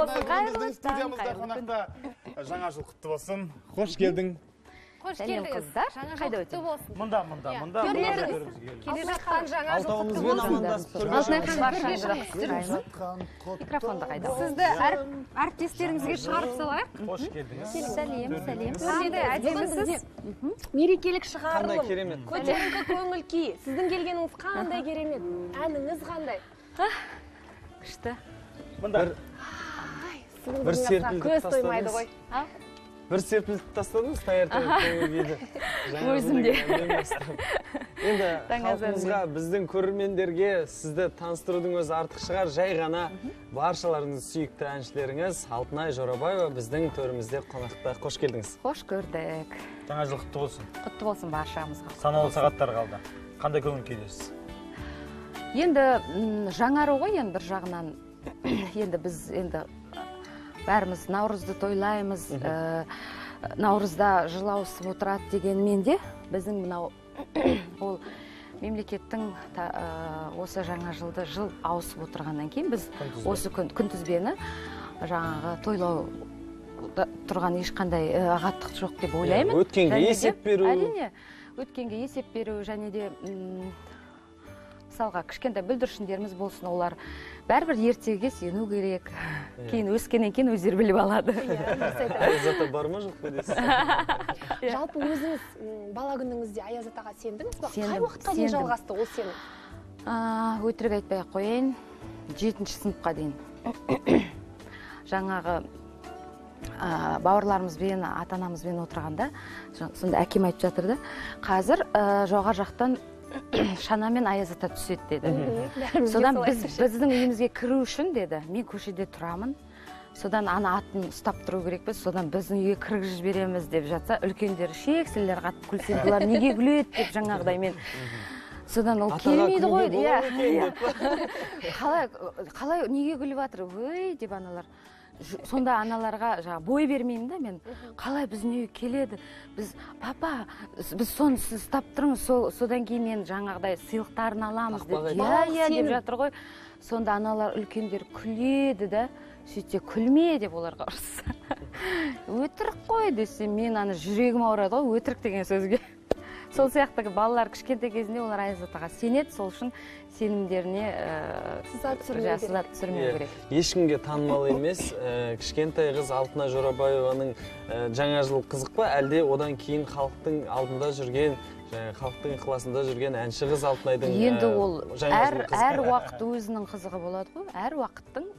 болсын. Біздің студиямызда қонақта жаңа жыл құтты болсын. Қош келдің. Қош келдіңіз. Жаңа жыл құтты болсын. Мұнда. Келе жатқан жаңа жыл құтты болсын. Микрофонды қайда? Сізді әріптестерімізге шығарып салайық. Қош келдіңіз. Сәлем. Қандай әдемісіз. Мерекелік шығарылым. Көтеріңкі көңіл күй. Сіздің келгеніңіз қандай керемет. Әніңіз қандай? Күшті. Мұнда. Бір серпілдік көз тоймайды ғой. Бір серпілдік тастадыңыз, таңертең Өзімде. Енді халқымызға, біздің көрермендерге сізді таныстырудың өзі артық шығар. Жай ғана баршаларыңыз сүйікті әншілеріңіз Алтынай Жорабаева біздің төрімізде қонақта. Қош келдіңіз. Қош көрдік. Жаңа жыл құтты болсын. Құтты болсын баршамызға. Санаулы сағаттар қалды. Қандай көңіл күйдесіз? Енді жаңару ғой, енді бір жағынан. Енді біз бәріміз наурызды тойлаймыз, наурызда жыл ауысып отырады дегенмен де, біздің мынау ол мемлекеттің осы жаңа жылды жыл ауысып отырғаннан кейін біз осы күнтізбені жаңағы тойлау тұрған ешқандай ағаттық жоқ деп ойлаймын. Өткенге есеп беру. Әрине, өткенге есеп беру және де мысалға кішкентай бүлдіршіндеріміз болсын, олар бәрібір ертегіге сену керек. Кейін өскеннен кейін өздері біліп алады. Аяз ата бар ма жоқ па дейсіз? Жалпы өзіңіз бала күніңізде Аяз атаға сендіңіз бе? Қай уақытқа дейін жалғасты ол сенім? Өтірік айтпай қояйын, 7-ші сыныпқа дейін. Жаңағы бауырларымызбен, ата-анамызбен отырғанда, сонда әкем айтып жатырды. Қазір жоғары жақтан шанамен Аяз ата түседі деді. Содан біздің үйімізге кіру үшін деді, мен көшеде тұрамын. Содан ана атын ұстап тұру керекпіз, содан біздің үйге кіргізіп жібереміз деп жатса, үлкендері шексілер қатып күлсе, бұлар неге күледі деп жаңағыдай мен. Содан ол келмейді ғой. Қалай неге күліп жатыр? Өй деп аналар. Сонда аналарға бой бермеймін да мен. Қалай біз неге келеді? Біз, папа, біз соны сіз ұстап тұрыңыз, содан кейін мен жаңағыдай сыйлықтарын аламыз деп. Иә деп жатыр ғой. Сонда аналар үлкендер күледі да, сөйтсе күлме деп оларға ұрысса. Өтірік қой десе, мен ана жүрегім ауырады ғой, өтірік деген сөзге. Сол сияқты балалар кішкентай кезінде олар Аяз атаға сенеді, сол үшін сенімдеріне сызат түсірмеу керек. Ешкімге танымал емес, кішкентай қыз Алтынай Жорабаеваның жаңа жыл қызық па, әлде одан кейін халықтың алдында жүрген, халықтың ықыласында жүрген әнші қыз Алтынайдың енді ол әр уақыт өзінің қызығы болады ғой, әр уақыттың.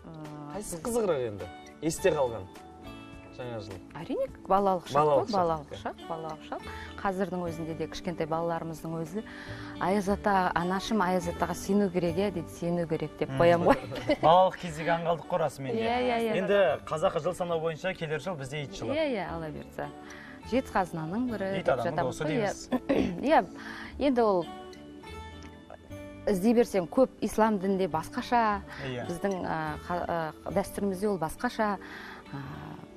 Қайсысы қызығырақ енді? Есте қалған жаңа жыл. Әрине, балалық шақ. Қазірдің өзінде де кішкентай балаларымыздың өзі Аяз ата, анашым Аяз атаға сену керек дейді, сену керек деп қоям ғой. Балалық кездегі аңғалдық қорасы менде. Иә. Енді қазақы жыл санау бойынша келер жыл бізде ит жылы. Иә, ала берсе. Жеті қазынаның бірі деп жатамыз ғой. Иә, енді ол іздей берсең көп ислам дінінде басқаша, біздің дәстүрімізде ол басқаша.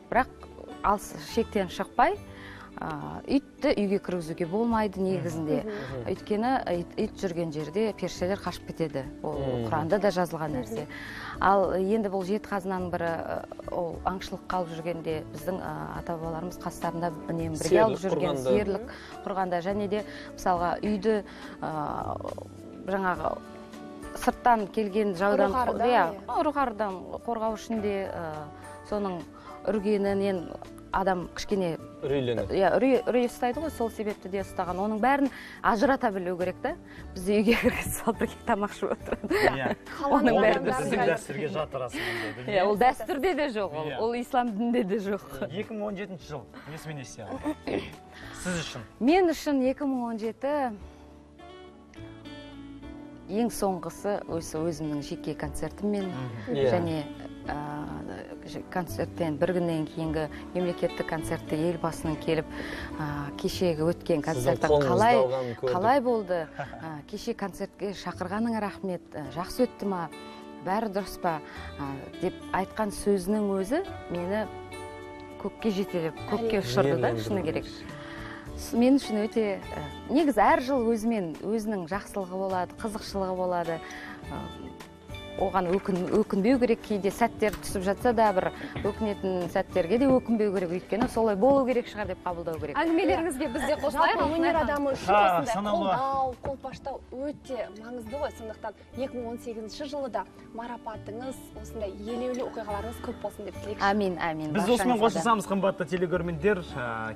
Бірақ алыс шектен шықпай, итті үйге кіргізуге болмайды негізінде. Өйткені ит жүрген жерде періштелер қашып кетеді. Ол Құранда да жазылған нәрсе. Ал енді бұл жеті қазынаның бірі ол аңшылық қалып жүргенде біздің ата-бабаларымыз қастарында үнемі бірге алып жүрген, сиырлық құрғанда, және де мысалға үйді жаңағы сырттан келген жаудан, ұрғардан қорғау үшін де соның үргенінен адам кішкене үрей ұстайды ғой, сол себепті де ұстаған. Оның бәрін ажырата білу керек та. Біз үйге кіргізіп салып бірге тамақ ішіп отырады. Оның бәрін біздің дәстүрге жат расында. Ол дәстүрде де жоқ, ол ислам дінінде де жоқ. 2017 жыл несімен есте қалды? Сіз үшін? Мен үшін 2017 ең соңғысы өзімнің жеке концертіммен және концерттен бір күннен кейінгі мемлекеттік концертте елбасының келіп кешегі өткен концерттің қалай болды, кеше концертке шақырғаныңа рахмет, жақсы өтті ма, бәрі дұрыс па деп айтқан сөзінің өзі мені көкке жетелеп, көкке ұшырды да, шыны керек. Мен үшін өте, негіз әр жыл өзінің жақсылығы болады, қызықшылығы болады. оған өкінбеу керек, кейде сәттер түсіп жатса да бір өкінетін сәттерге де өкінбеу керек, өйткені солай болу керек шығар деп қабылдау керек. Әңгімелеріңізге біз де қосылайық. Жалпы өнер адамы үшін осындай қолдау, қолпаштау өте маңызды ғой. Сондықтан 2018 жылы да марапатыңыз, осындай елеулі оқиғаларыңыз көп болсын деп тілеймін. Амин, амин. Біз осымен қосылсамыз, қымбатты телегөрермендер,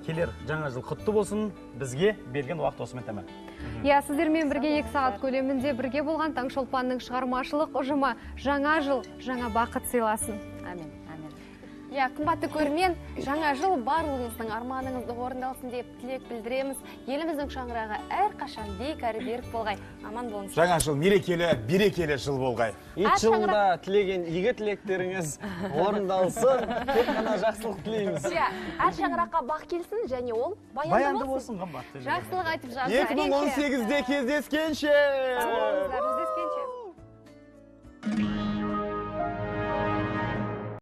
келер жаңа жыл құтты болсын. Бізге берген уақыт осымен тәмам. Сіздермен бірге 2 сағат көлемінде бірге болған Таңшолпанның шығармашылық ұжымы жаңа жыл, жаңа бақыт сыйласын. Амин, амин. Қымбатты көрермен, жаңа жыл барлығыңыздың арманыңызды орындалсын деп тілек білдіреміз. Еліміздің шаңырағы әрқашан биік әрі берік болғай. Аман болыңыз. Жаңа жыл мерекелі, берекелі жыл болғай. Ит жылында тілеген игі тілектеріңіз орындалсын, тек қана жақсылық тілейміз. Әр шаңыраққа бақ келсін, және ол баянды болсын. қымбатты. Жақсылық айтып жатыр. 2018-де кездескенше!